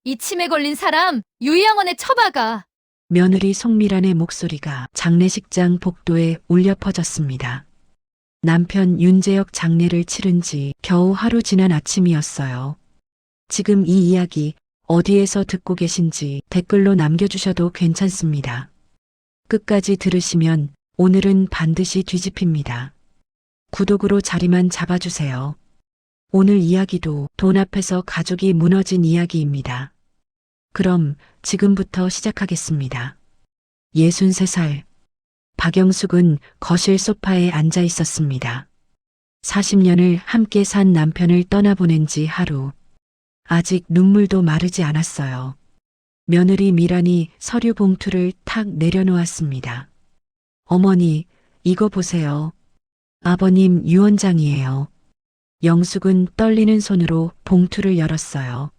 이 치매 걸린 사람 유의양원에 처박아. 며느리 송미란의 목소리가 장례식장 복도에 울려 퍼졌습니다. 남편 윤재혁 장례를 치른 지 겨우 하루 지난 아침이었어요. 지금 이 이야기 어디에서 듣고 계신지 댓글로 남겨주셔도 괜찮습니다. 끝까지 들으시면 오늘은 반드시 뒤집힙니다. 구독으로 자리만 잡아주세요. 오늘 이야기도 돈 앞에서 가족이 무너진 이야기입니다. 그럼 지금부터 시작하겠습니다. 63살. 박영숙은 거실 소파에 앉아 있었습니다. 40년을 함께 산 남편을 떠나보낸 지 하루. 아직 눈물도 마르지 않았어요. 며느리 미란이 서류 봉투를 탁 내려놓았습니다. 어머니, 이거 보세요. 아버님 유언장이에요. 영숙은 떨리는 손으로 봉투를 열었어요.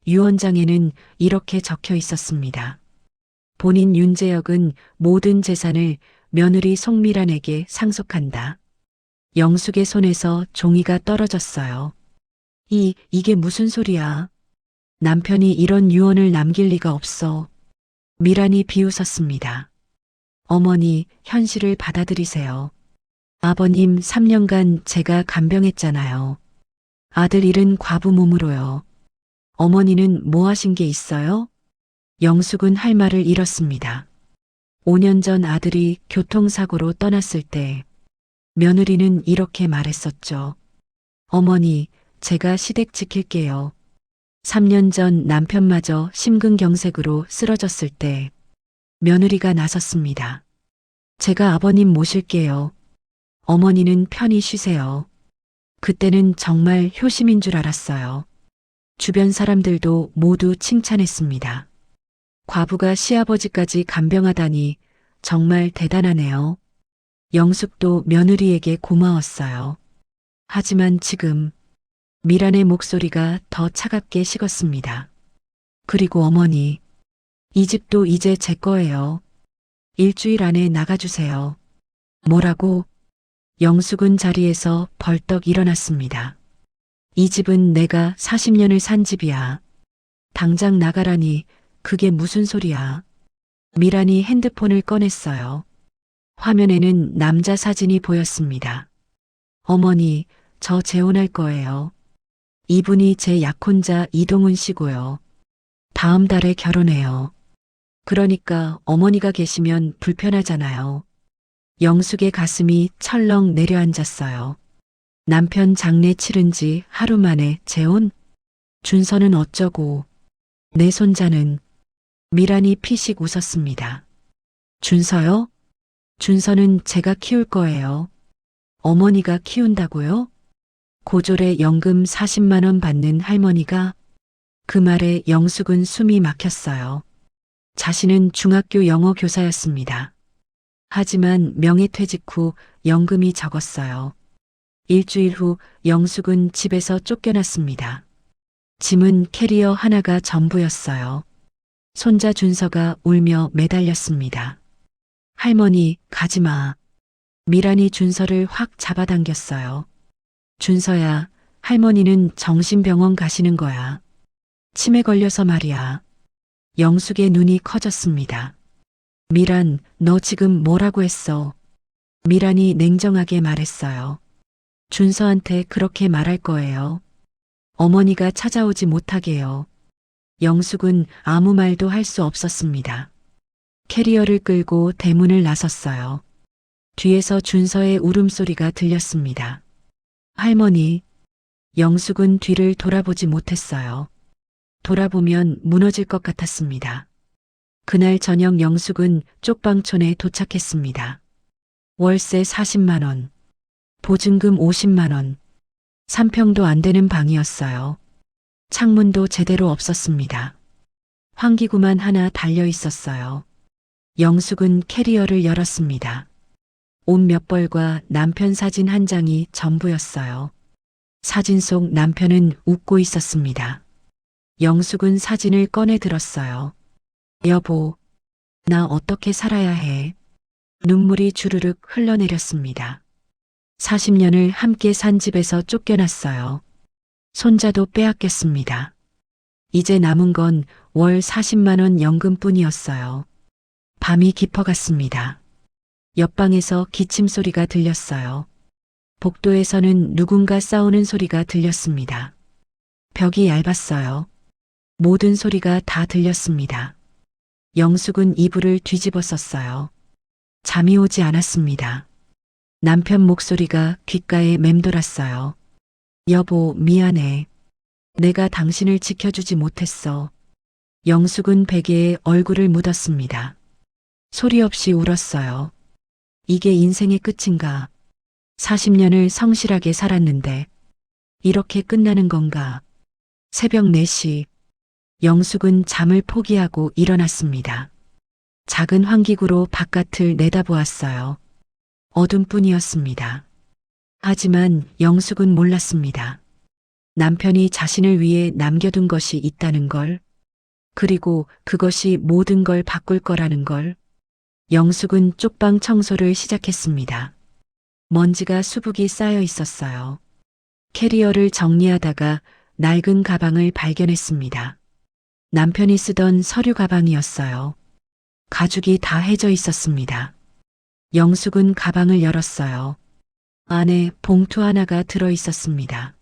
유언장에는 이렇게 적혀 있었습니다. 본인 윤재혁은 모든 재산을 며느리 송미란에게 상속한다. 영숙의 손에서 종이가 떨어졌어요. 이게 무슨 소리야? 남편이 이런 유언을 남길 리가 없어. 미란이 비웃었습니다. 어머니, 현실을 받아들이세요. 아버님 3년간 제가 간병했잖아요. 아들 잃은 과부 몸으로요. 어머니는 뭐 하신 게 있어요? 영숙은 할 말을 잃었습니다. 5년 전 아들이 교통사고로 떠났을 때 며느리는 이렇게 말했었죠. 어머니, 제가 시댁 지킬게요. 3년 전 남편마저 심근경색으로 쓰러졌을 때 며느리가 나섰습니다. 제가 아버님 모실게요. 어머니는 편히 쉬세요. 그때는 정말 효심인 줄 알았어요. 주변 사람들도 모두 칭찬했습니다. 과부가 시아버지까지 간병하다니 정말 대단하네요. 영숙도 며느리에게 고마웠어요. 하지만 지금 미란의 목소리가 더 차갑게 식었습니다. 그리고 어머니, 이 집도 이제 제 거예요. 일주일 안에 나가주세요. 뭐라고? 영숙은 자리에서 벌떡 일어났습니다. 이 집은 내가 40년을 산 집이야. 당장 나가라니 그게 무슨 소리야. 미란이 핸드폰을 꺼냈어요. 화면에는 남자 사진이 보였습니다. 어머니, 저 재혼할 거예요. 이분이 제 약혼자 이동훈 씨고요. 다음 달에 결혼해요. 그러니까 어머니가 계시면 불편하잖아요. 영숙의 가슴이 철렁 내려앉았어요. 남편 장례 치른 지 하루 만에 재혼? 준서는 어쩌고, 내 손자는? 미란이 피식 웃었습니다. 준서요? 준서는 제가 키울 거예요. 어머니가 키운다고요? 고졸에 연금 40만 원 받는 할머니가? 그 말에 영숙은 숨이 막혔어요. 자신은 중학교 영어 교사였습니다. 하지만 명예퇴직 후 연금이 적었어요. 일주일 후 영숙은 집에서 쫓겨났습니다. 짐은 캐리어 하나가 전부였어요. 손자 준서가 울며 매달렸습니다. 할머니, 가지마. 미란이 준서를 확 잡아당겼어요. 준서야, 할머니는 정신병원 가시는 거야. 치매 걸려서 말이야. 영숙의 눈이 커졌습니다. 미란, 너 지금 뭐라고 했어? 미란이 냉정하게 말했어요. 준서한테 그렇게 말할 거예요. 어머니가 찾아오지 못하게요. 영숙은 아무 말도 할 수 없었습니다. 캐리어를 끌고 대문을 나섰어요. 뒤에서 준서의 울음소리가 들렸습니다. 할머니, 영숙은 뒤를 돌아보지 못했어요. 돌아보면 무너질 것 같았습니다. 그날 저녁 영숙은 쪽방촌에 도착했습니다. 월세 40만 원, 보증금 50만 원, 3평도 안 되는 방이었어요. 창문도 제대로 없었습니다. 환기구만 하나 달려 있었어요. 영숙은 캐리어를 열었습니다. 옷 몇 벌과 남편 사진 한 장이 전부였어요. 사진 속 남편은 웃고 있었습니다. 영숙은 사진을 꺼내 들었어요. 여보, 나 어떻게 살아야 해? 눈물이 주르륵 흘러내렸습니다. 40년을 함께 산 집에서 쫓겨났어요. 손자도 빼앗겼습니다. 이제 남은 건 월 40만 원 연금뿐이었어요. 밤이 깊어갔습니다. 옆방에서 기침 소리가 들렸어요. 복도에서는 누군가 싸우는 소리가 들렸습니다. 벽이 얇았어요. 모든 소리가 다 들렸습니다. 영숙은 이불을 뒤집어 썼어요. 잠이 오지 않았습니다. 남편 목소리가 귓가에 맴돌았어요. 여보, 미안해. 내가 당신을 지켜주지 못했어. 영숙은 베개에 얼굴을 묻었습니다. 소리 없이 울었어요. 이게 인생의 끝인가? 40년을 성실하게 살았는데 이렇게 끝나는 건가? 새벽 4시 영숙은 잠을 포기하고 일어났습니다. 작은 환기구로 바깥을 내다보았어요. 어둠뿐이었습니다. 하지만 영숙은 몰랐습니다. 남편이 자신을 위해 남겨둔 것이 있다는 걸, 그리고 그것이 모든 걸 바꿀 거라는 걸. 영숙은 쪽방 청소를 시작했습니다. 먼지가 수북이 쌓여 있었어요. 캐리어를 정리하다가 낡은 가방을 발견했습니다. 남편이 쓰던 서류 가방이었어요. 가죽이 다 해져 있었습니다. 영숙은 가방을 열었어요. 안에 봉투 하나가 들어 있었습니다.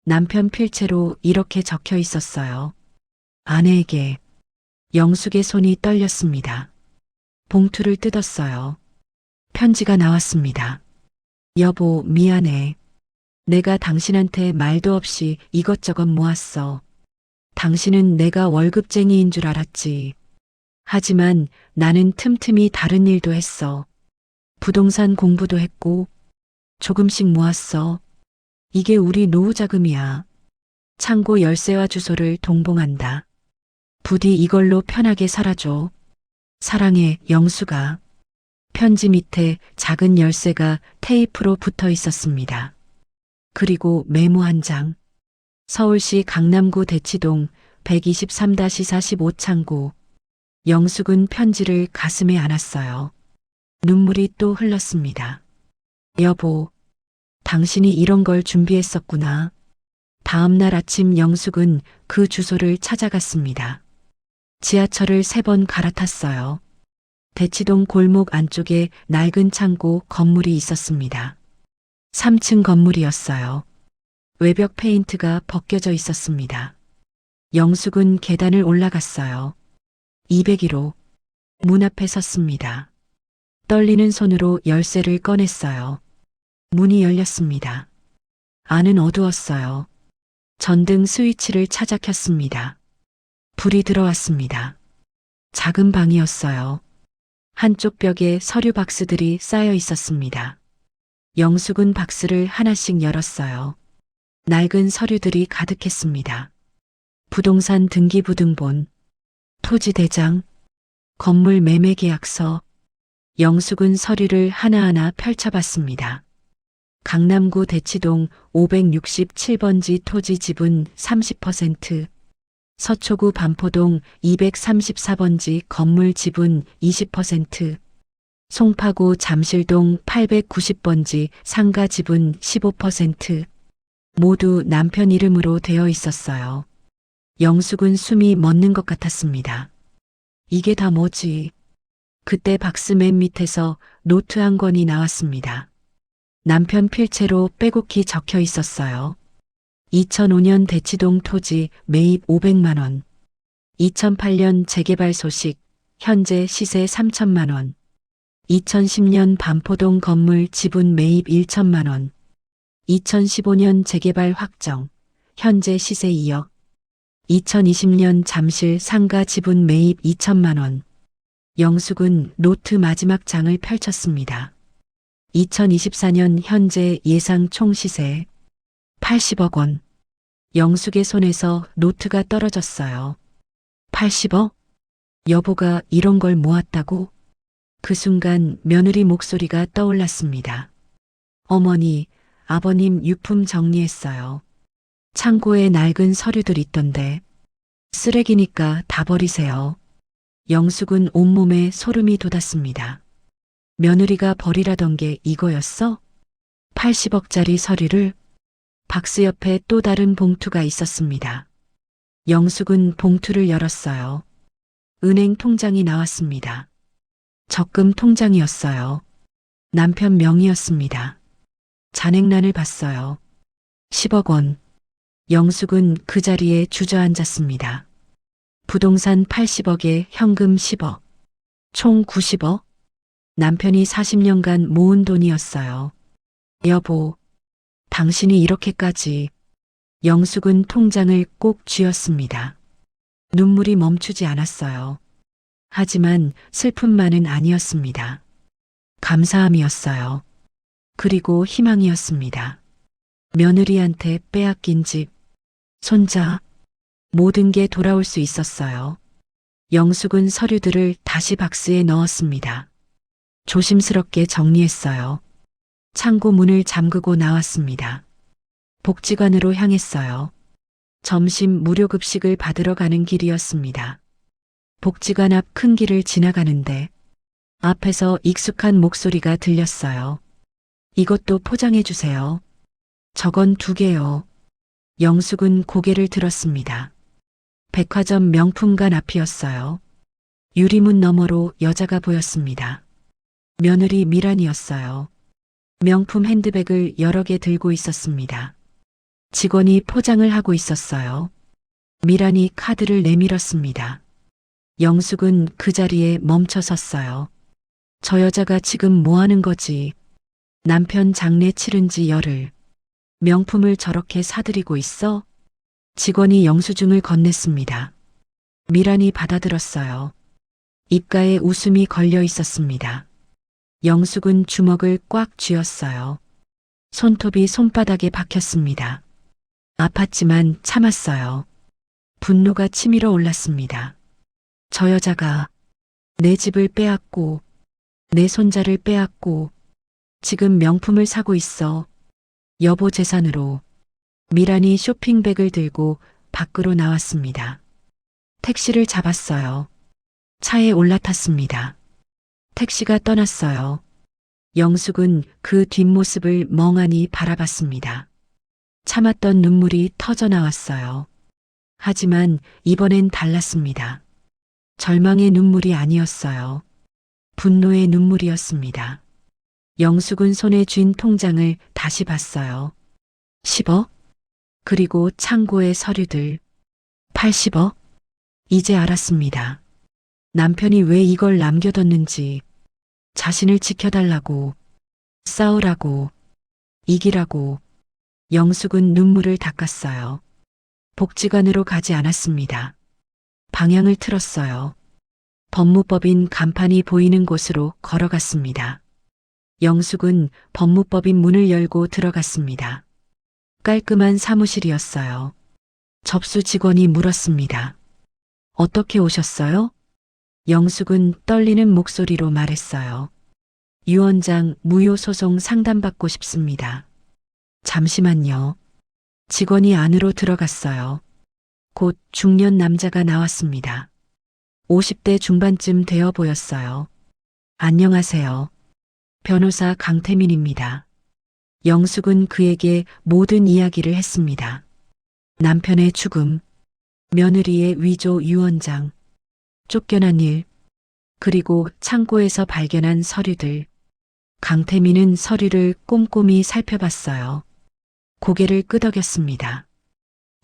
남편 필체로 이렇게 적혀 있었어요. 아내에게. 영숙의 손이 떨렸습니다. 봉투를 뜯었어요. 편지가 나왔습니다. 여보, 미안해. 내가 당신한테 말도 없이 이것저것 모았어. 당신은 내가 월급쟁이인 줄 알았지. 하지만 나는 틈틈이 다른 일도 했어. 부동산 공부도 했고 조금씩 모았어. 이게 우리 노후 자금이야. 창고 열쇠와 주소를 동봉한다. 부디 이걸로 편하게 살아줘. 사랑해, 영수가. 편지 밑에 작은 열쇠가 테이프로 붙어 있었습니다. 그리고 메모 한 장. 서울시 강남구 대치동 123-45 창고. 영숙은 편지를 가슴에 안았어요. 눈물이 또 흘렀습니다. 여보, 당신이 이런 걸 준비했었구나. 다음 날 아침 영숙은 그 주소를 찾아갔습니다. 지하철을 3번 갈아탔어요. 대치동 골목 안쪽에 낡은 창고 건물이 있었습니다. 3층 건물이었어요. 외벽 페인트가 벗겨져 있었습니다. 영숙은 계단을 올라갔어요. 201호. 문 앞에 섰습니다. 떨리는 손으로 열쇠를 꺼냈어요. 문이 열렸습니다. 안은 어두웠어요. 전등 스위치를 찾아 켰습니다. 불이 들어왔습니다. 작은 방이었어요. 한쪽 벽에 서류 박스들이 쌓여 있었습니다. 영숙은 박스를 하나씩 열었어요. 낡은 서류들이 가득했습니다. 부동산 등기부등본, 토지 대장, 건물 매매 계약서. 영숙은 서류를 하나하나 펼쳐봤습니다. 강남구 대치동 567번지 토지 지분 30%, 서초구 반포동 234번지 건물 지분 20%, 송파구 잠실동 890번지 상가 지분 15%, 모두 남편 이름으로 되어 있었어요. 영숙은 숨이 멎는 것 같았습니다. 이게 다 뭐지? 그때 박스 맨 밑에서 노트 한 권이 나왔습니다. 남편 필체로 빼곡히 적혀 있었어요. 2005년 대치동 토지 매입 500만 원. 2008년 재개발 소식, 현재 시세 3천만 원. 2010년 반포동 건물 지분 매입 1천만 원. 2015년 재개발 확정, 현재 시세 2억. 2020년 잠실 상가 지분 매입 2천만 원. 영숙은 노트 마지막 장을 펼쳤습니다. 2024년 현재 예상 총 시세 80억 원. 영숙의 손에서 노트가 떨어졌어요. 80억? 여보가 이런 걸 모았다고? 그 순간 며느리 목소리가 떠올랐습니다. 어머니, 아버님 유품 정리했어요. 창고에 낡은 서류들 있던데 쓰레기니까 다 버리세요. 영숙은 온몸에 소름이 돋았습니다. 며느리가 버리라던 게 이거였어? 80억짜리 서류를? 박스 옆에 또 다른 봉투가 있었습니다. 영숙은 봉투를 열었어요. 은행 통장이 나왔습니다. 적금 통장이었어요. 남편 명의였습니다. 잔액란을 봤어요. 10억 원. 영숙은 그 자리에 주저앉았습니다. 부동산 80억에 현금 10억. 총 90억? 남편이 40년간 모은 돈이었어요. 여보, 당신이 이렇게까지. 영숙은 통장을 꼭 쥐었습니다. 눈물이 멈추지 않았어요. 하지만 슬픔만은 아니었습니다. 감사함이었어요. 그리고 희망이었습니다. 며느리한테 빼앗긴 집, 손자, 모든 게 돌아올 수 있었어요. 영숙은 서류들을 다시 박스에 넣었습니다. 조심스럽게 정리했어요. 창고 문을 잠그고 나왔습니다. 복지관으로 향했어요. 점심 무료 급식을 받으러 가는 길이었습니다. 복지관 앞 큰 길을 지나가는데 앞에서 익숙한 목소리가 들렸어요. 이것도 포장해 주세요. 저건 2개요. 영숙은 고개를 들었습니다. 백화점 명품관 앞이었어요. 유리문 너머로 여자가 보였습니다. 며느리 미란이었어요. 명품 핸드백을 여러 개 들고 있었습니다. 직원이 포장을 하고 있었어요. 미란이 카드를 내밀었습니다. 영숙은 그 자리에 멈춰 섰어요. 저 여자가 지금 뭐 하는 거지? 남편 장례 치른 지 열흘. 명품을 저렇게 사들이고 있어? 직원이 영수증을 건넸습니다. 미란이 받아들었어요. 입가에 웃음이 걸려 있었습니다. 영숙은 주먹을 꽉 쥐었어요. 손톱이 손바닥에 박혔습니다. 아팠지만 참았어요. 분노가 치밀어 올랐습니다. 저 여자가 내 집을 빼앗고 내 손자를 빼앗고 지금 명품을 사고 있어. 여보 재산으로. 미란이 쇼핑백을 들고 밖으로 나왔습니다. 택시를 잡았어요. 차에 올라탔습니다. 택시가 떠났어요. 영숙은 그 뒷모습을 멍하니 바라봤습니다. 참았던 눈물이 터져 나왔어요. 하지만 이번엔 달랐습니다. 절망의 눈물이 아니었어요. 분노의 눈물이었습니다. 영숙은 손에 쥔 통장을 다시 봤어요. 10억? 그리고 창고의 서류들. 80억? 이제 알았습니다. 남편이 왜 이걸 남겨뒀는지. 자신을 지켜달라고, 싸우라고, 이기라고. 영숙은 눈물을 닦았어요. 복지관으로 가지 않았습니다. 방향을 틀었어요. 법무법인 간판이 보이는 곳으로 걸어갔습니다. 영숙은 법무법인 문을 열고 들어갔습니다. 깔끔한 사무실이었어요. 접수 직원이 물었습니다. 어떻게 오셨어요? 영숙은 떨리는 목소리로 말했어요. 유 원장 무효소송 상담받고 싶습니다. 잠시만요. 직원이 안으로 들어갔어요. 곧 중년 남자가 나왔습니다. 50대 중반쯤 되어 보였어요. 안녕하세요. 변호사 강태민입니다. 영숙은 그에게 모든 이야기를 했습니다. 남편의 죽음, 며느리의 위조 유 원장, 쫓겨난 일, 그리고 창고에서 발견한 서류들. 강태민은 서류를 꼼꼼히 살펴봤어요. 고개를 끄덕였습니다.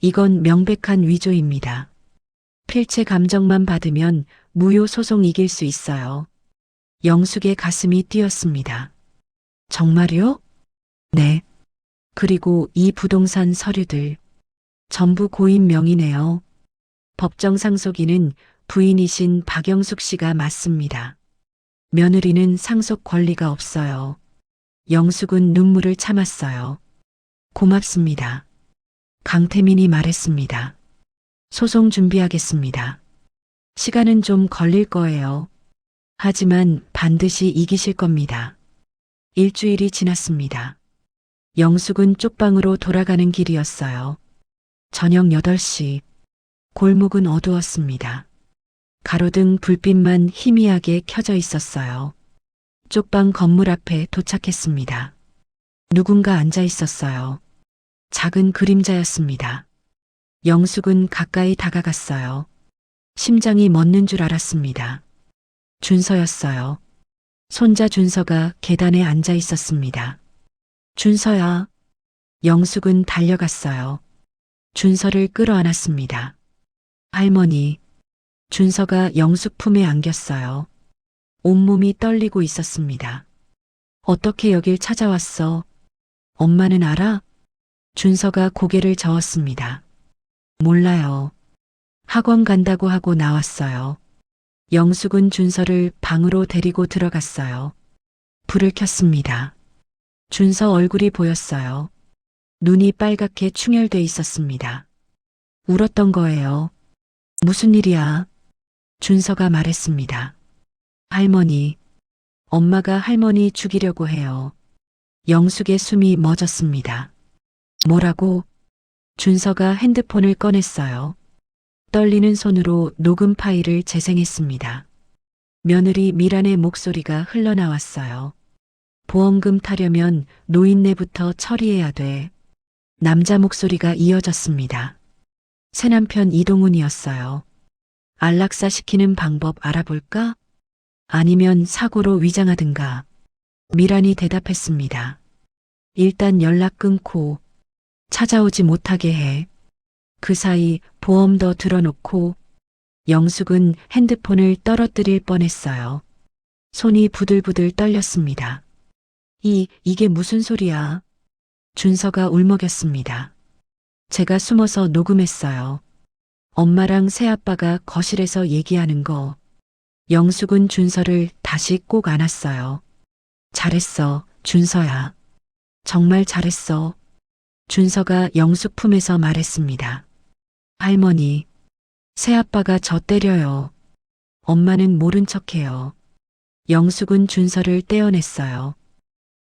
이건 명백한 위조입니다. 필체 감정만 받으면 무효 소송 이길 수 있어요. 영숙의 가슴이 뛰었습니다. 정말요? 네. 그리고 이 부동산 서류들. 전부 고인 명의네요. 법정 상속인은 부인이신 박영숙 씨가 맞습니다. 며느리는 상속 권리가 없어요. 영숙은 눈물을 참았어요. 고맙습니다. 강태민이 말했습니다. 소송 준비하겠습니다. 시간은 좀 걸릴 거예요. 하지만 반드시 이기실 겁니다. 일주일이 지났습니다. 영숙은 쪽방으로 돌아가는 길이었어요. 저녁 8시. 골목은 어두웠습니다. 가로등 불빛만 희미하게 켜져 있었어요. 쪽방 건물 앞에 도착했습니다. 누군가 앉아 있었어요. 작은 그림자였습니다. 영숙은 가까이 다가갔어요. 심장이 멎는 줄 알았습니다. 준서였어요. 손자 준서가 계단에 앉아 있었습니다. 준서야. 영숙은 달려갔어요. 준서를 끌어안았습니다. 할머니. 준서가 영숙 품에 안겼어요. 온몸이 떨리고 있었습니다. 어떻게 여길 찾아왔어? 엄마는 알아? 준서가 고개를 저었습니다. 몰라요. 학원 간다고 하고 나왔어요. 영숙은 준서를 방으로 데리고 들어갔어요. 불을 켰습니다. 준서 얼굴이 보였어요. 눈이 빨갛게 충혈돼 있었습니다. 울었던 거예요. 무슨 일이야? 준서가 말했습니다. 할머니. 엄마가 할머니 죽이려고 해요. 영숙의 숨이 멎었습니다. 뭐라고? 준서가 핸드폰을 꺼냈어요. 떨리는 손으로 녹음 파일을 재생했습니다. 며느리 미란의 목소리가 흘러나왔어요. 보험금 타려면 노인네부터 처리해야 돼. 남자 목소리가 이어졌습니다. 새남편 이동훈이었어요. 안락사 시키는 방법 알아볼까? 아니면 사고로 위장하든가. 미란이 대답했습니다. 일단 연락 끊고 찾아오지 못하게 해. 그 사이 보험 더 들어놓고. 영숙은 핸드폰을 떨어뜨릴 뻔했어요. 손이 부들부들 떨렸습니다. 이게 무슨 소리야? 준서가 울먹였습니다. 제가 숨어서 녹음했어요. 엄마랑 새아빠가 거실에서 얘기하는 거. 영숙은 준서를 다시 꼭 안았어요. 잘했어, 준서야. 정말 잘했어. 준서가 영숙 품에서 말했습니다. 할머니, 새아빠가 저 때려요. 엄마는 모른 척해요. 영숙은 준서를 떼어냈어요.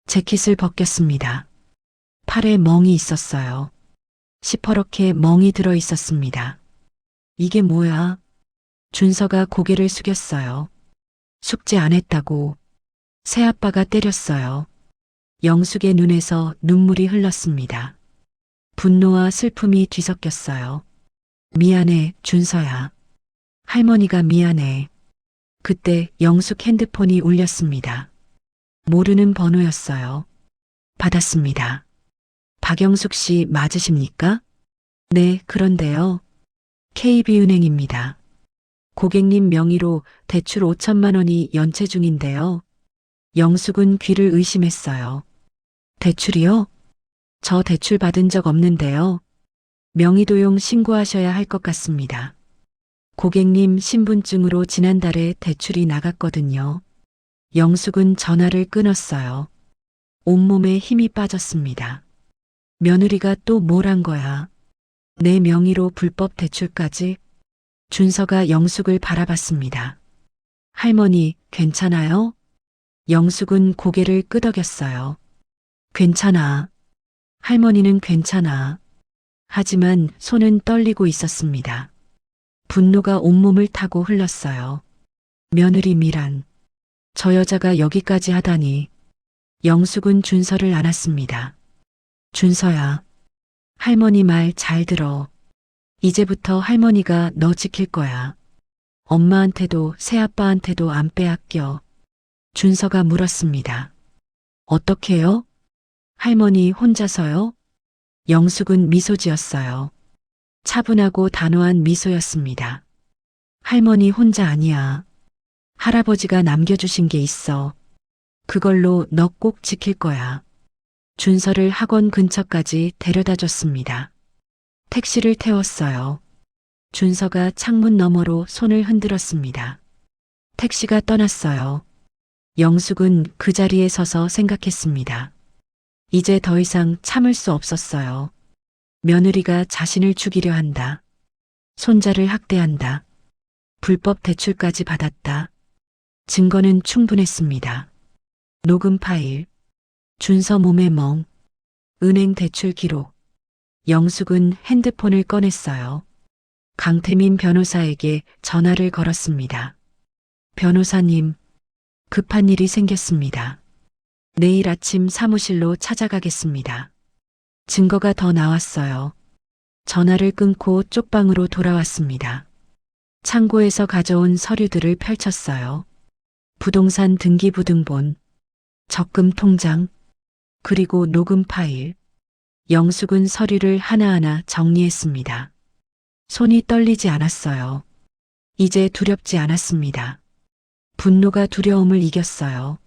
재킷을 벗겼습니다. 팔에 멍이 있었어요. 시퍼렇게 멍이 들어 있었습니다. 이게 뭐야? 준서가 고개를 숙였어요. 숙제 안 했다고. 새아빠가 때렸어요. 영숙의 눈에서 눈물이 흘렀습니다. 분노와 슬픔이 뒤섞였어요. 미안해, 준서야. 할머니가 미안해. 그때 영숙 핸드폰이 울렸습니다. 모르는 번호였어요. 받았습니다. 박영숙 씨 맞으십니까? 네, 그런데요. KB은행입니다. 고객님 명의로 대출 5천만 원이 연체 중인데요. 영숙은 귀를 의심했어요. 대출이요? 저 대출 받은 적 없는데요. 명의도용 신고하셔야 할 것 같습니다. 고객님 신분증으로 지난달에 대출이 나갔거든요. 영숙은 전화를 끊었어요. 온몸에 힘이 빠졌습니다. 며느리가 또 뭘 한 거야? 내 명의로 불법 대출까지? 준서가 영숙을 바라봤습니다. 할머니, 괜찮아요? 영숙은 고개를 끄덕였어요. 괜찮아. 할머니는 괜찮아. 하지만 손은 떨리고 있었습니다. 분노가 온몸을 타고 흘렀어요. 며느리 미란. 저 여자가 여기까지 하다니. 영숙은 준서를 안았습니다. 준서야. 할머니 말 잘 들어. 이제부터 할머니가 너 지킬 거야. 엄마한테도 새아빠한테도 안 빼앗겨. 준서가 물었습니다. 어떻게요? 할머니 혼자서요? 영숙은 미소 지었어요. 차분하고 단호한 미소였습니다. 할머니 혼자 아니야. 할아버지가 남겨주신 게 있어. 그걸로 너 꼭 지킬 거야. 준서를 학원 근처까지 데려다 줬습니다. 택시를 태웠어요. 준서가 창문 너머로 손을 흔들었습니다. 택시가 떠났어요. 영숙은 그 자리에 서서 생각했습니다. 이제 더 이상 참을 수 없었어요. 며느리가 자신을 죽이려 한다. 손자를 학대한다. 불법 대출까지 받았다. 증거는 충분했습니다. 녹음 파일, 준서 몸의 멍, 은행 대출 기록. 영숙은 핸드폰을 꺼냈어요. 강태민 변호사에게 전화를 걸었습니다. 변호사님, 급한 일이 생겼습니다. 내일 아침 사무실로 찾아가겠습니다. 증거가 더 나왔어요. 전화를 끊고 쪽방으로 돌아왔습니다. 창고에서 가져온 서류들을 펼쳤어요. 부동산 등기부등본, 적금 통장, 그리고 녹음 파일. 영숙은 서류를 하나하나 정리했습니다. 손이 떨리지 않았어요. 이제 두렵지 않았습니다. 분노가 두려움을 이겼어요.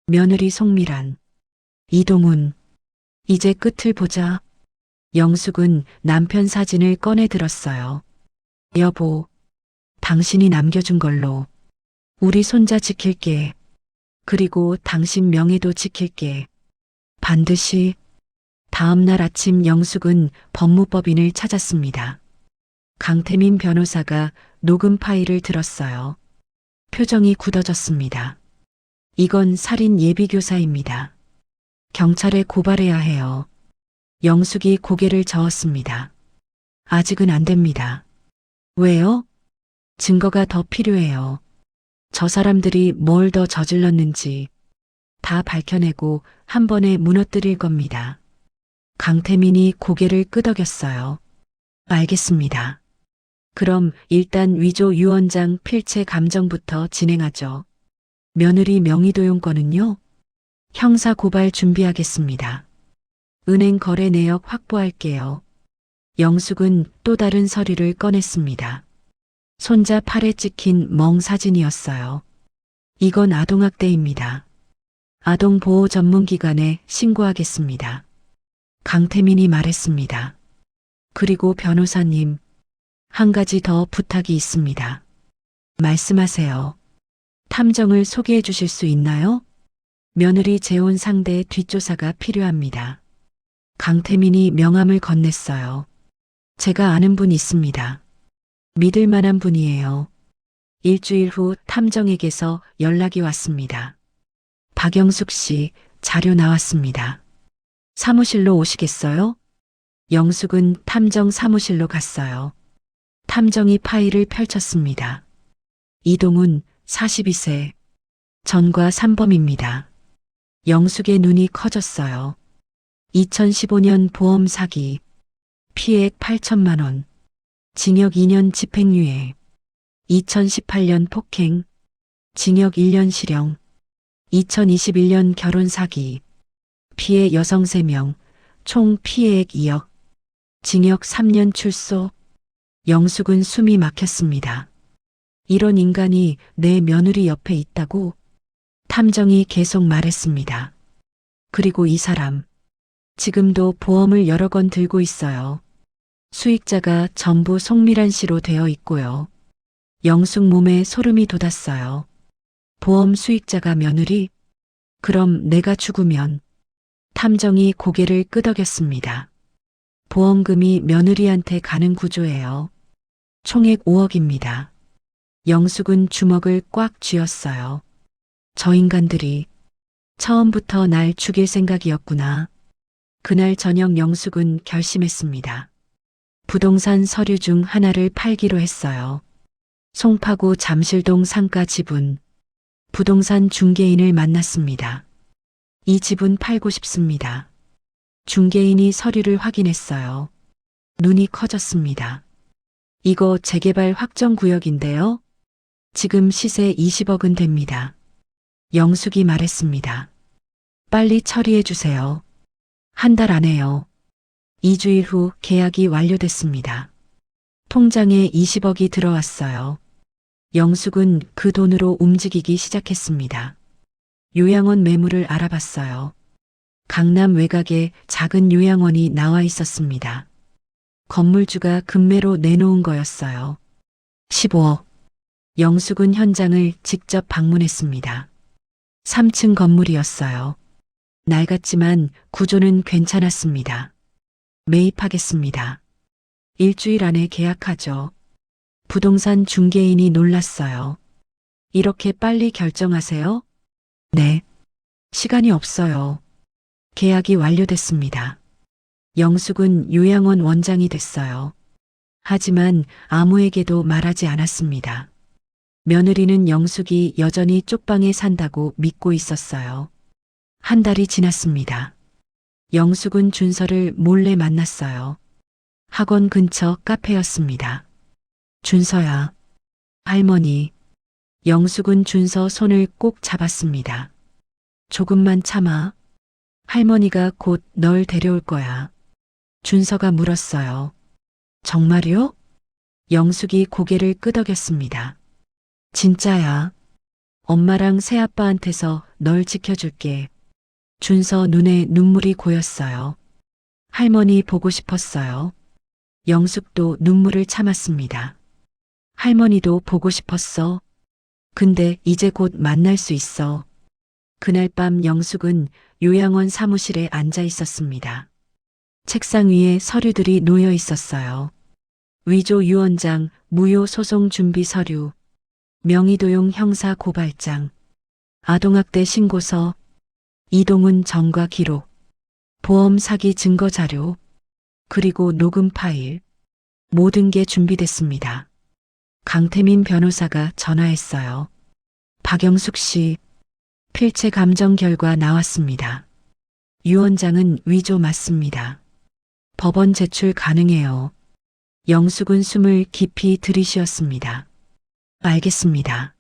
며느리 송미란, 이동훈, 이제 끝을 보자. 영숙은 남편 사진을 꺼내 들었어요. 여보, 당신이 남겨준 걸로 우리 손자 지킬게. 그리고 당신 명예도 지킬게. 반드시. 다음 날 아침 영숙은 법무법인을 찾았습니다. 강태민 변호사가 녹음 파일을 들었어요. 표정이 굳어졌습니다. 이건 살인 예비교사입니다. 경찰에 고발해야 해요. 영숙이 고개를 저었습니다. 아직은 안 됩니다. 왜요? 증거가 더 필요해요. 저 사람들이 뭘 더 저질렀는지 다 밝혀내고 한 번에 무너뜨릴 겁니다. 강태민이 고개를 끄덕였어요. 알겠습니다. 그럼 일단 위조 유언장 필체 감정부터 진행하죠. 며느리 명의도용권은요? 형사 고발 준비하겠습니다. 은행 거래 내역 확보할게요. 영숙은 또 다른 서류를 꺼냈습니다. 손자 팔에 찍힌 멍 사진이었어요. 이건 아동학대입니다. 아동보호 전문기관에 신고하겠습니다. 강태민이 말했습니다. 그리고 변호사님, 한 가지 더 부탁이 있습니다. 말씀하세요. 탐정을 소개해 주실 수 있나요? 며느리 재혼 상대 뒷조사가 필요합니다. 강태민이 명함을 건넸어요. 제가 아는 분 있습니다. 믿을 만한 분이에요. 일주일 후 탐정에게서 연락이 왔습니다. 박영숙 씨, 자료 나왔습니다. 사무실로 오시겠어요? 영숙은 탐정 사무실로 갔어요. 탐정이 파일을 펼쳤습니다. 이동훈, 42세. 전과 산범입니다. 영숙의 눈이 커졌어요. 2015년 보험 사기, 피해액 8천만 원, 징역 2년 집행유예, 2018년 폭행, 징역 1년 실형, 2021년 결혼 사기, 피해 여성 3명, 총 피해액 2억, 징역 3년 출소. 영숙은 숨이 막혔습니다. 이런 인간이 내 며느리 옆에 있다고? 탐정이 계속 말했습니다. 그리고 이 사람, 지금도 보험을 여러 건 들고 있어요. 수익자가 전부 송미란 씨로 되어 있고요. 영숙 몸에 소름이 돋았어요. 보험 수익자가 며느리? 그럼 내가 죽으면? 탐정이 고개를 끄덕였습니다. 보험금이 며느리한테 가는 구조예요. 총액 5억입니다. 영숙은 주먹을 꽉 쥐었어요. 저 인간들이 처음부터 날 죽일 생각이었구나. 그날 저녁 영숙은 결심했습니다. 부동산 서류 중 하나를 팔기로 했어요. 송파구 잠실동 상가 지분. 부동산 중개인을 만났습니다. 이 집은 팔고 싶습니다. 중개인이 서류를 확인했어요. 눈이 커졌습니다. 이거 재개발 확정구역인데요. 지금 시세 20억은 됩니다. 영숙이 말했습니다. 빨리 처리해 주세요. 한 달 안에요. 2주일 후 계약이 완료됐습니다. 통장에 20억이 들어왔어요. 영숙은 그 돈으로 움직이기 시작했습니다. 요양원 매물을 알아봤어요. 강남 외곽에 작은 요양원이 나와 있었습니다. 건물주가 급매로 내놓은 거였어요. 15억. 영숙은 현장을 직접 방문했습니다. 3층 건물이었어요. 낡았지만 구조는 괜찮았습니다. 매입하겠습니다. 일주일 안에 계약하죠. 부동산 중개인이 놀랐어요. 이렇게 빨리 결정하세요? 네. 시간이 없어요. 계약이 완료됐습니다. 영숙은 요양원 원장이 됐어요. 하지만 아무에게도 말하지 않았습니다. 며느리는 영숙이 여전히 쪽방에 산다고 믿고 있었어요. 한 달이 지났습니다. 영숙은 준서를 몰래 만났어요. 학원 근처 카페였습니다. 준서야. 할머니. 영숙은 준서 손을 꼭 잡았습니다. 조금만 참아. 할머니가 곧 널 데려올 거야. 준서가 물었어요. 정말요? 영숙이 고개를 끄덕였습니다. 진짜야. 엄마랑 새아빠한테서 널 지켜줄게. 준서 눈에 눈물이 고였어요. 할머니 보고 싶었어요. 영숙도 눈물을 참았습니다. 할머니도 보고 싶었어. 근데 이제 곧 만날 수 있어. 그날 밤 영숙은 요양원 사무실에 앉아 있었습니다. 책상 위에 서류들이 놓여 있었어요. 위조 유언장, 무효 소송 준비 서류, 명의도용 형사 고발장, 아동학대 신고서, 이동훈 전과 기록, 보험 사기 증거 자료, 그리고 녹음 파일. 모든 게 준비됐습니다. 강태민 변호사가 전화했어요. 박영숙 씨, 필체 감정 결과 나왔습니다. 유언장은 위조 맞습니다. 법원 제출 가능해요. 영숙은 숨을 깊이 들이쉬었습니다. 알겠습니다.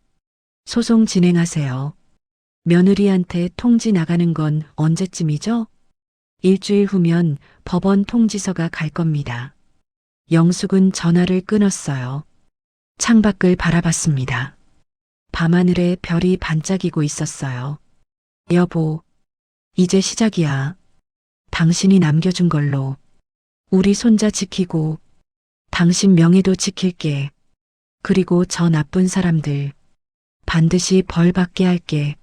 소송 진행하세요. 며느리한테 통지 나가는 건 언제쯤이죠? 일주일 후면 법원 통지서가 갈 겁니다. 영숙은 전화를 끊었어요. 창밖을 바라봤습니다. 밤하늘에 별이 반짝이고 있었어요. 여보, 이제 시작이야. 당신이 남겨준 걸로 우리 손자 지키고 당신 명예도 지킬게. 그리고 저 나쁜 사람들 반드시 벌 받게 할게.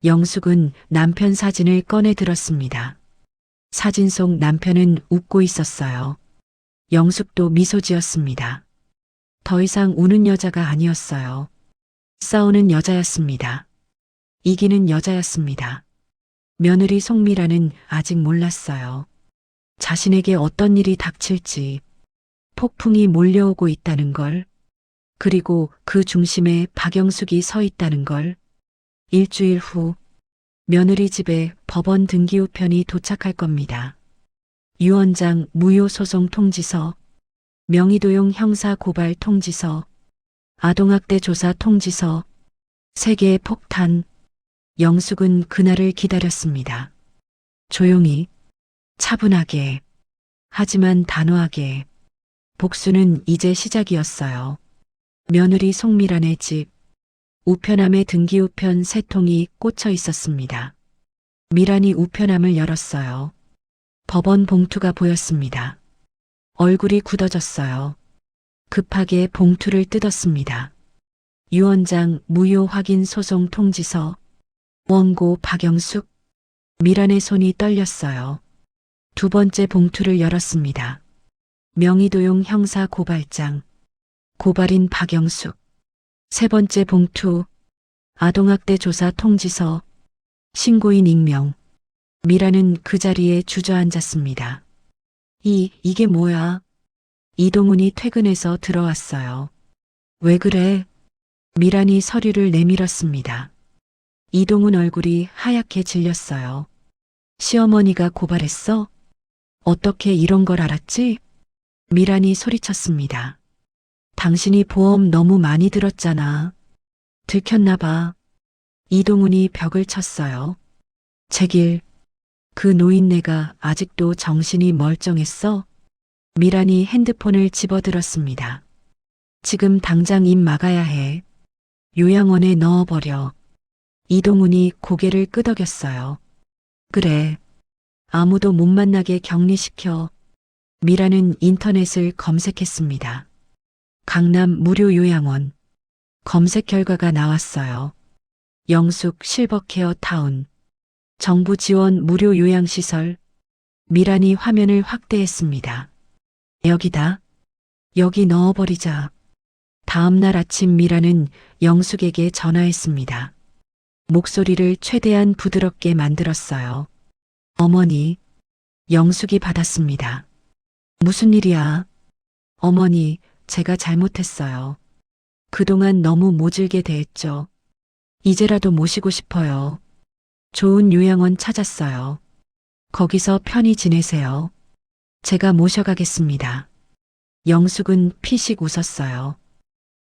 영숙은 남편 사진을 꺼내 들었습니다. 사진 속 남편은 웃고 있었어요. 영숙도 미소 지었습니다. 더 이상 우는 여자가 아니었어요. 싸우는 여자였습니다. 이기는 여자였습니다. 며느리 송미라는 아직 몰랐어요. 자신에게 어떤 일이 닥칠지, 폭풍이 몰려오고 있다는 걸, 그리고 그 중심에 박영숙이 서 있다는 걸. 일주일 후 며느리 집에 법원 등기 우편이 도착할 겁니다. 유언장 무효 소송 통지서, 명의도용 형사 고발 통지서, 아동학대 조사 통지서, 세계의 폭탄. 영숙은 그날을 기다렸습니다. 조용히, 차분하게, 하지만 단호하게. 복수는 이제 시작이었어요. 며느리 송미란의 집, 우편함에 등기우편 3통이 꽂혀 있었습니다. 미란이 우편함을 열었어요. 법원 봉투가 보였습니다. 얼굴이 굳어졌어요. 급하게 봉투를 뜯었습니다. 유언장 무효 확인 소송 통지서, 원고 박영숙. 미란의 손이 떨렸어요. 두 번째 봉투를 열었습니다. 명의도용 형사 고발장, 고발인 박영숙. 세 번째 봉투, 아동학대 조사 통지서, 신고인 익명. 미라는 그 자리에 주저앉았습니다. 이게 뭐야? 이동훈이 퇴근해서 들어왔어요. 왜 그래? 미란이 서류를 내밀었습니다. 이동훈 얼굴이 하얗게 질렸어요. 시어머니가 고발했어? 어떻게 이런 걸 알았지? 미란이 소리쳤습니다. 당신이 보험 너무 많이 들었잖아. 들켰나 봐. 이동훈이 벽을 쳤어요. 제길, 그 노인네가 아직도 정신이 멀쩡했어? 미란이 핸드폰을 집어들었습니다. 지금 당장 입 막아야 해. 요양원에 넣어버려. 이동훈이 고개를 끄덕였어요. 그래. 아무도 못 만나게 격리시켜. 미라는 인터넷을 검색했습니다. 강남 무료 요양원. 검색 결과가 나왔어요. 영숙 실버케어 타운. 정부 지원 무료 요양시설. 미란이 화면을 확대했습니다. 여기다. 여기 넣어버리자. 다음 날 아침 미라는 영숙에게 전화했습니다. 목소리를 최대한 부드럽게 만들었어요. 어머니. 영숙이 받았습니다. 무슨 일이야? 어머니, 제가 잘못했어요. 그동안 너무 모질게 대했죠. 이제라도 모시고 싶어요. 좋은 요양원 찾았어요. 거기서 편히 지내세요. 제가 모셔가겠습니다. 영숙은 피식 웃었어요.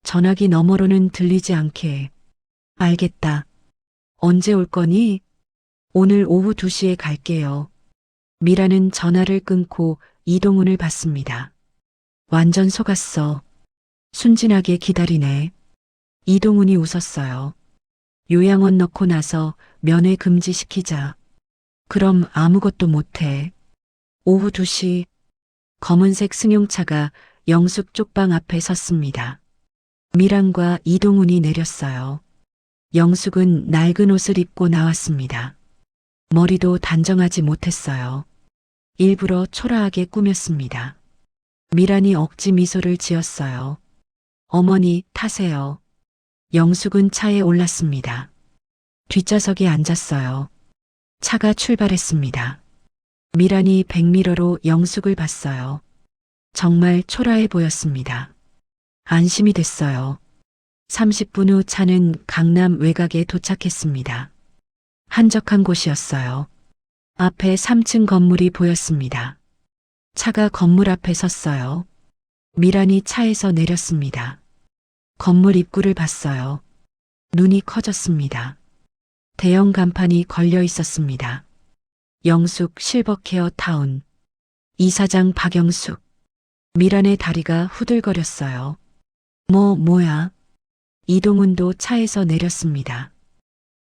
전화기 너머로는 들리지 않게. 알겠다. 언제 올 거니? 오늘 오후 2시에 갈게요. 미라는 전화를 끊고 이동훈을 봤습니다. 완전 속았어. 순진하게 기다리네. 이동훈이 웃었어요. 요양원 넣고 나서 면회 금지시키자. 그럼 아무것도 못해. 오후 2시 검은색 승용차가 영숙 쪽방 앞에 섰습니다. 미란과 이동훈이 내렸어요. 영숙은 낡은 옷을 입고 나왔습니다. 머리도 단정하지 못했어요. 일부러 초라하게 꾸몄습니다. 미란이 억지 미소를 지었어요. 어머니, 타세요. 영숙은 차에 올랐습니다. 뒷좌석에 앉았어요. 차가 출발했습니다. 미란이 백미러로 영숙을 봤어요. 정말 초라해 보였습니다. 안심이 됐어요. 30분 후 차는 강남 외곽에 도착했습니다. 한적한 곳이었어요. 앞에 3층 건물이 보였습니다. 차가 건물 앞에 섰어요. 미란이 차에서 내렸습니다. 건물 입구를 봤어요. 눈이 커졌습니다. 대형 간판이 걸려 있었습니다. 영숙 실버케어 타운. 이사장 박영숙. 미란의 다리가 후들거렸어요. 뭐야. 이동훈도 차에서 내렸습니다.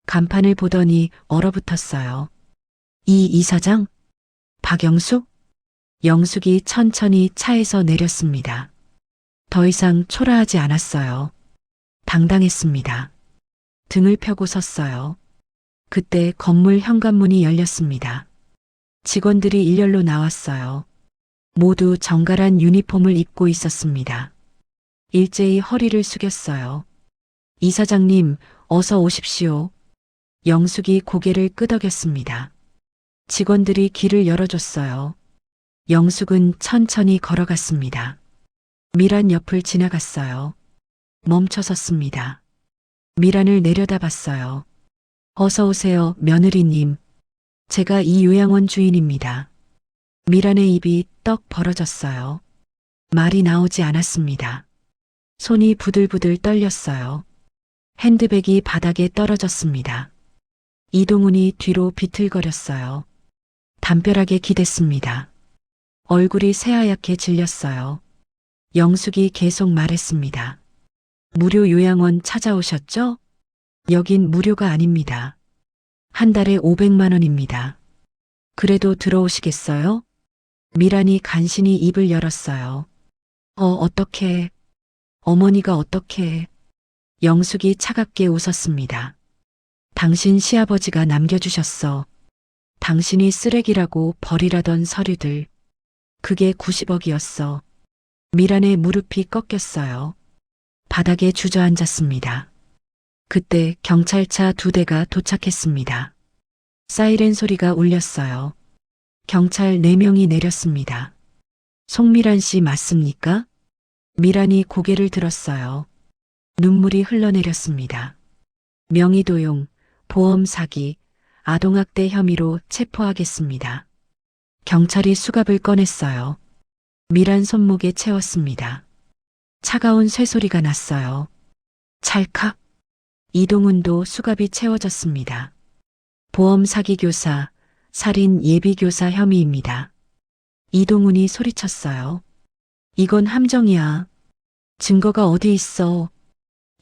간판을 보더니 얼어붙었어요. 이 이사장? 박영숙? 영숙이 천천히 차에서 내렸습니다. 더 이상 초라하지 않았어요. 당당했습니다. 등을 펴고 섰어요. 그때 건물 현관문이 열렸습니다. 직원들이 일렬로 나왔어요. 모두 정갈한 유니폼을 입고 있었습니다. 일제히 허리를 숙였어요. 이사장님, 어서 오십시오. 영숙이 고개를 끄덕였습니다. 직원들이 길을 열어줬어요. 영숙은 천천히 걸어갔습니다. 미란 옆을 지나갔어요. 멈춰 섰습니다. 미란을 내려다봤어요. 어서 오세요, 며느리님. 제가 이 요양원 주인입니다. 미란의 입이 떡 벌어졌어요. 말이 나오지 않았습니다. 손이 부들부들 떨렸어요. 핸드백이 바닥에 떨어졌습니다. 이동훈이 뒤로 비틀거렸어요. 담벼락에 기댔습니다. 얼굴이 새하얗게 질렸어요. 영숙이 계속 말했습니다. 무료 요양원 찾아오셨죠? 여긴 무료가 아닙니다. 한 달에 500만 원입니다. 그래도 들어오시겠어요? 미란이 간신히 입을 열었어요. 어떻게? 어머니가 어떻게? 영숙이 차갑게 웃었습니다. 당신 시아버지가 남겨주셨어. 당신이 쓰레기라고 버리라던 서류들. 그게 90억이었어. 미란의 무릎이 꺾였어요. 바닥에 주저앉았습니다. 그때 경찰차 2대가 도착했습니다. 사이렌 소리가 울렸어요. 경찰 4명이 내렸습니다. 송미란 씨 맞습니까? 미란이 고개를 들었어요. 눈물이 흘러내렸습니다. 명의도용, 보험 사기, 아동학대 혐의로 체포하겠습니다. 경찰이 수갑을 꺼냈어요. 미란 손목에 채웠습니다. 차가운 쇠소리가 났어요. 찰칵. 이동훈도 수갑이 채워졌습니다. 보험 사기 교사, 살인 예비 교사 혐의입니다. 이동훈이 소리쳤어요. 이건 함정이야. 증거가 어디 있어?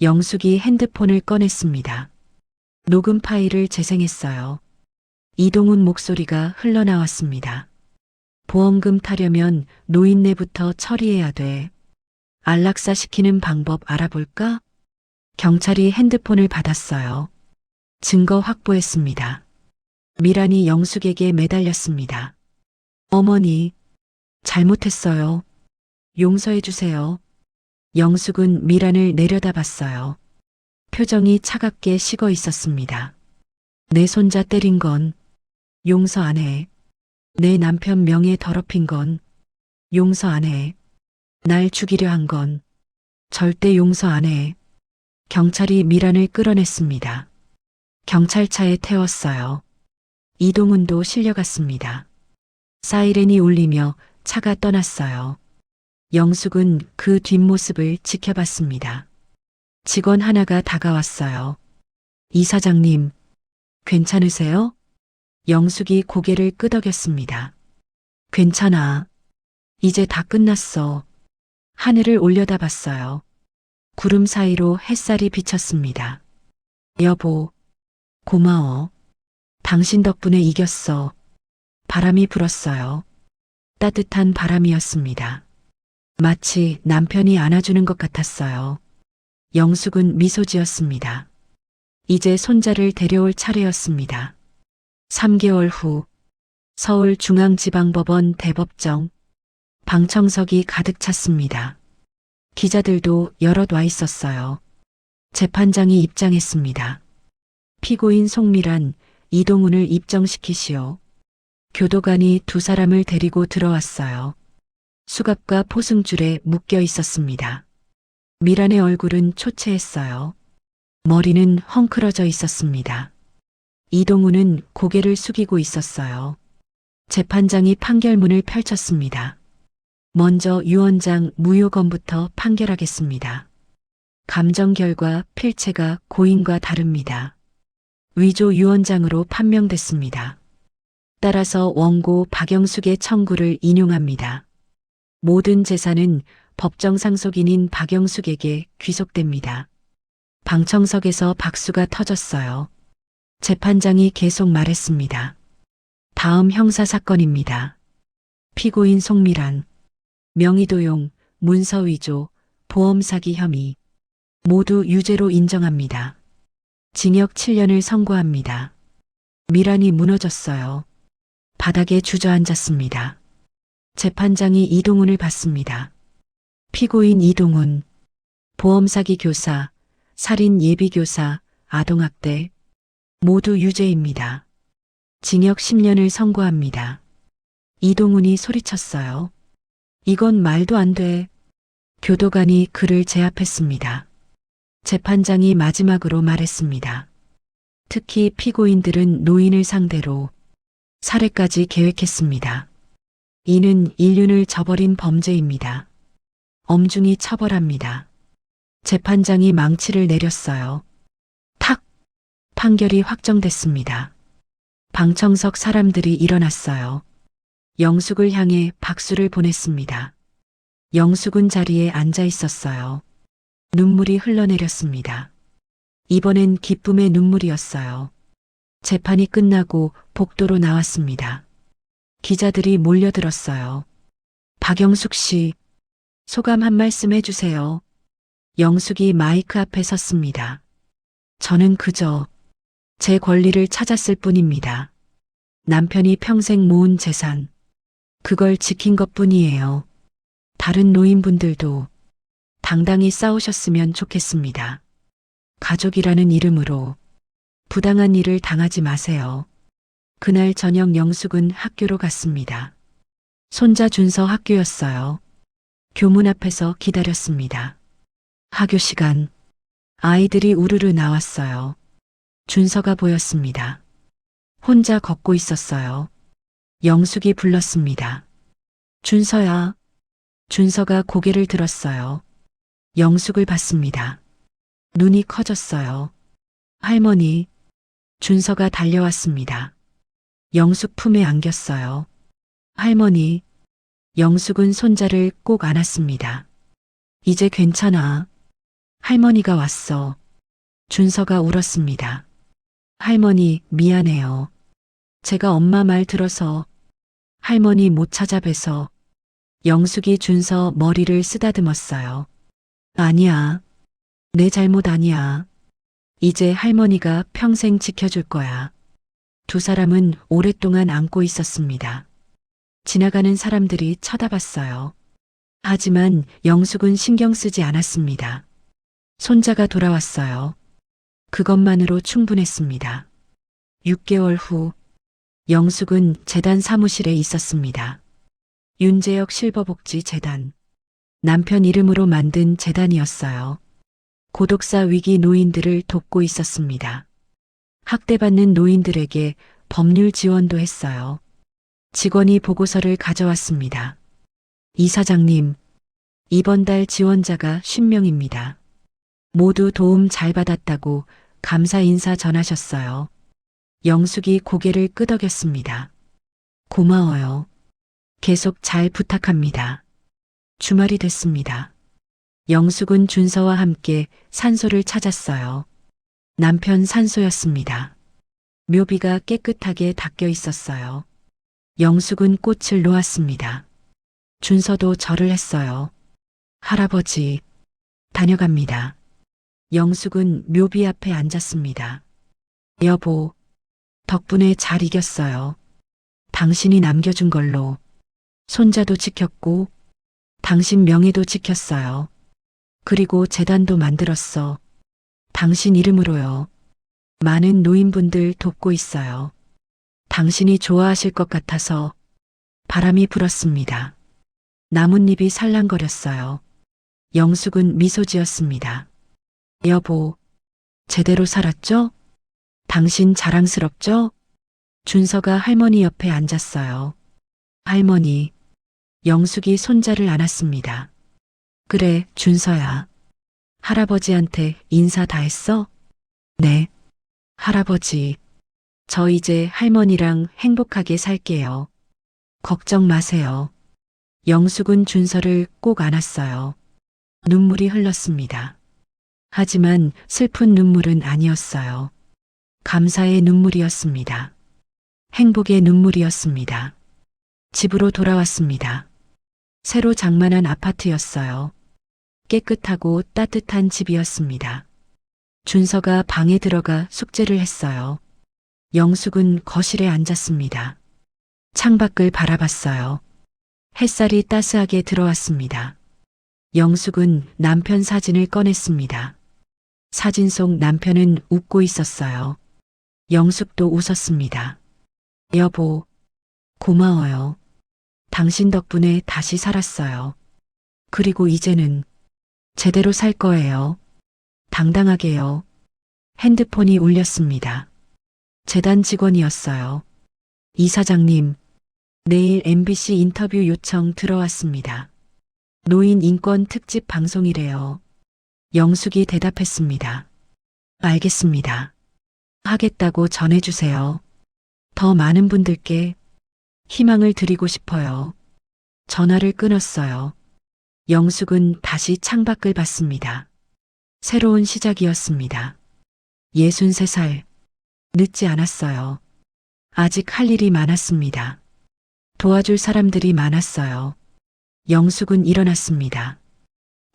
영숙이 핸드폰을 꺼냈습니다. 녹음 파일을 재생했어요. 이동훈 목소리가 흘러나왔습니다. 보험금 타려면 노인네부터 처리해야 돼. 안락사 시키는 방법 알아볼까? 경찰이 핸드폰을 받았어요. 증거 확보했습니다. 미란이 영숙에게 매달렸습니다. 어머니, 잘못했어요. 용서해 주세요. 영숙은 미란을 내려다봤어요. 표정이 차갑게 식어 있었습니다. 내 손자 때린 건 용서 안 해. 내 남편 명예 더럽힌 건 용서 안 해. 날 죽이려 한 건 절대 용서 안 해. 경찰이 미란을 끌어냈습니다. 경찰차에 태웠어요. 이동훈도 실려갔습니다. 사이렌이 울리며 차가 떠났어요. 영숙은 그 뒷모습을 지켜봤습니다. 직원 하나가 다가왔어요. 이사장님, 괜찮으세요? 영숙이 고개를 끄덕였습니다. 괜찮아. 이제 다 끝났어. 하늘을 올려다봤어요. 구름 사이로 햇살이 비쳤습니다. 여보, 고마워. 당신 덕분에 이겼어. 바람이 불었어요. 따뜻한 바람이었습니다. 마치 남편이 안아주는 것 같았어요. 영숙은 미소 지었습니다. 이제 손자를 데려올 차례였습니다. 3개월 후 서울중앙지방법원 대법정 방청석이 가득 찼습니다. 기자들도 여럿 와 있었어요. 재판장이 입장했습니다. 피고인 송미란, 이동훈을 입정시키시오. 교도관이 두 사람을 데리고 들어왔어요. 수갑과 포승줄에 묶여 있었습니다. 미란의 얼굴은 초췌했어요. 머리는 헝클어져 있었습니다. 이동훈은 고개를 숙이고 있었어요. 재판장이 판결문을 펼쳤습니다. 먼저 유언장 무효건부터 판결하겠습니다. 감정 결과 필체가 고인과 다릅니다. 위조 유언장으로 판명됐습니다. 따라서 원고 박영숙의 청구를 인용합니다. 모든 재산은 법정 상속인인 박영숙에게 귀속됩니다. 방청석에서 박수가 터졌어요. 재판장이 계속 말했습니다. 다음 형사사건입니다. 피고인 송미란, 명의도용, 문서위조, 보험사기 혐의 모두 유죄로 인정합니다. 징역 7년을 선고합니다. 미란이 무너졌어요. 바닥에 주저앉았습니다. 재판장이 이동훈을 봤습니다. 피고인 이동훈, 보험사기 교사, 살인 예비교사, 아동학대 모두 유죄입니다. 징역 10년을 선고합니다. 이동훈이 소리쳤어요. 이건 말도 안 돼. 교도관이 그를 제압했습니다. 재판장이 마지막으로 말했습니다. 특히 피고인들은 노인을 상대로 살해까지 계획했습니다. 이는 인륜을 저버린 범죄입니다. 엄중히 처벌합니다. 재판장이 망치를 내렸어요. 탁! 판결이 확정됐습니다. 방청석 사람들이 일어났어요. 영숙을 향해 박수를 보냈습니다. 영숙은 자리에 앉아 있었어요. 눈물이 흘러내렸습니다. 이번엔 기쁨의 눈물이었어요. 재판이 끝나고 복도로 나왔습니다. 기자들이 몰려들었어요. 박영숙 씨, 소감 한 말씀 해주세요. 영숙이 마이크 앞에 섰습니다. 저는 그저 제 권리를 찾았을 뿐입니다. 남편이 평생 모은 재산, 그걸 지킨 것뿐이에요. 다른 노인분들도 당당히 싸우셨으면 좋겠습니다. 가족이라는 이름으로 부당한 일을 당하지 마세요. 그날 저녁 영숙은 학교로 갔습니다. 손자 준서 학교였어요. 교문 앞에서 기다렸습니다. 학교 시간. 아이들이 우르르 나왔어요. 준서가 보였습니다. 혼자 걷고 있었어요. 영숙이 불렀습니다. 준서야. 준서가 고개를 들었어요. 영숙을 봤습니다. 눈이 커졌어요. 할머니. 준서가 달려왔습니다. 영숙 품에 안겼어요. 할머니. 영숙은 손자를 꼭 안았습니다. 이제 괜찮아. 할머니가 왔어. 준서가 울었습니다. 할머니, 미안해요. 제가 엄마 말 들어서 할머니 못 찾아뵈서. 영숙이 준서 머리를 쓰다듬었어요. 아니야. 내 잘못 아니야. 이제 할머니가 평생 지켜줄 거야. 두 사람은 오랫동안 안고 있었습니다. 지나가는 사람들이 쳐다봤어요. 하지만 영숙은 신경 쓰지 않았습니다. 손자가 돌아왔어요. 그것만으로 충분했습니다. 6개월 후 영숙은 재단 사무실에 있었습니다. 윤재혁 실버복지재단. 남편 이름으로 만든 재단이었어요. 고독사 위기 노인들을 돕고 있었습니다. 학대받는 노인들에게 법률 지원도 했어요. 직원이 보고서를 가져왔습니다. 이사장님, 이번 달 지원자가 50명입니다. 모두 도움 잘 받았다고 감사 인사 전하셨어요. 영숙이 고개를 끄덕였습니다. 고마워요. 계속 잘 부탁합니다. 주말이 됐습니다. 영숙은 준서와 함께 산소를 찾았어요. 남편 산소였습니다. 묘비가 깨끗하게 닦여 있었어요. 영숙은 꽃을 놓았습니다. 준서도 절을 했어요. 할아버지, 다녀갑니다. 영숙은 묘비 앞에 앉았습니다. 여보, 덕분에 잘 이겼어요. 당신이 남겨준 걸로 손자도 지켰고 당신 명예도 지켰어요. 그리고 재단도 만들었어. 당신 이름으로요. 많은 노인분들 돕고 있어요. 당신이 좋아하실 것 같아서 바람이 불었습니다. 나뭇잎이 살랑거렸어요. 영숙은 미소 지었습니다. 여보, 제대로 살았죠? 당신 자랑스럽죠? 준서가 할머니 옆에 앉았어요. 할머니, 영숙이 손자를 안았습니다. 그래, 준서야. 할아버지한테 인사 다 했어? 네. 할아버지, 저 이제 할머니랑 행복하게 살게요. 걱정 마세요. 영숙은 준서를 꼭 안았어요. 눈물이 흘렀습니다. 하지만 슬픈 눈물은 아니었어요. 감사의 눈물이었습니다. 행복의 눈물이었습니다. 집으로 돌아왔습니다. 새로 장만한 아파트였어요. 깨끗하고 따뜻한 집이었습니다. 준서가 방에 들어가 숙제를 했어요. 영숙은 거실에 앉았습니다. 창밖을 바라봤어요. 햇살이 따스하게 들어왔습니다. 영숙은 남편 사진을 꺼냈습니다. 사진 속 남편은 웃고 있었어요. 영숙도 웃었습니다. 여보, 고마워요. 당신 덕분에 다시 살았어요. 그리고 이제는 제대로 살 거예요. 당당하게요. 핸드폰이 울렸습니다. 재단 직원이었어요. 이사장님, 내일 MBC 인터뷰 요청 들어왔습니다. 노인 인권 특집 방송이래요. 영숙이 대답했습니다. 알겠습니다. 하겠다고 전해주세요. 더 많은 분들께 희망을 드리고 싶어요. 전화를 끊었어요. 영숙은 다시 창밖을 봤습니다. 새로운 시작이었습니다. 63살. 늦지 않았어요. 아직 할 일이 많았습니다. 도와줄 사람들이 많았어요. 영숙은 일어났습니다.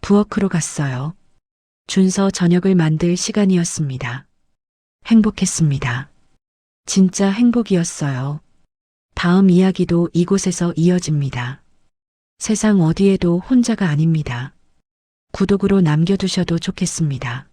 부엌으로 갔어요. 준서 저녁을 만들 시간이었습니다. 행복했습니다. 진짜 행복이었어요. 다음 이야기도 이곳에서 이어집니다. 세상 어디에도 혼자가 아닙니다. 구독으로 남겨두셔도 좋겠습니다.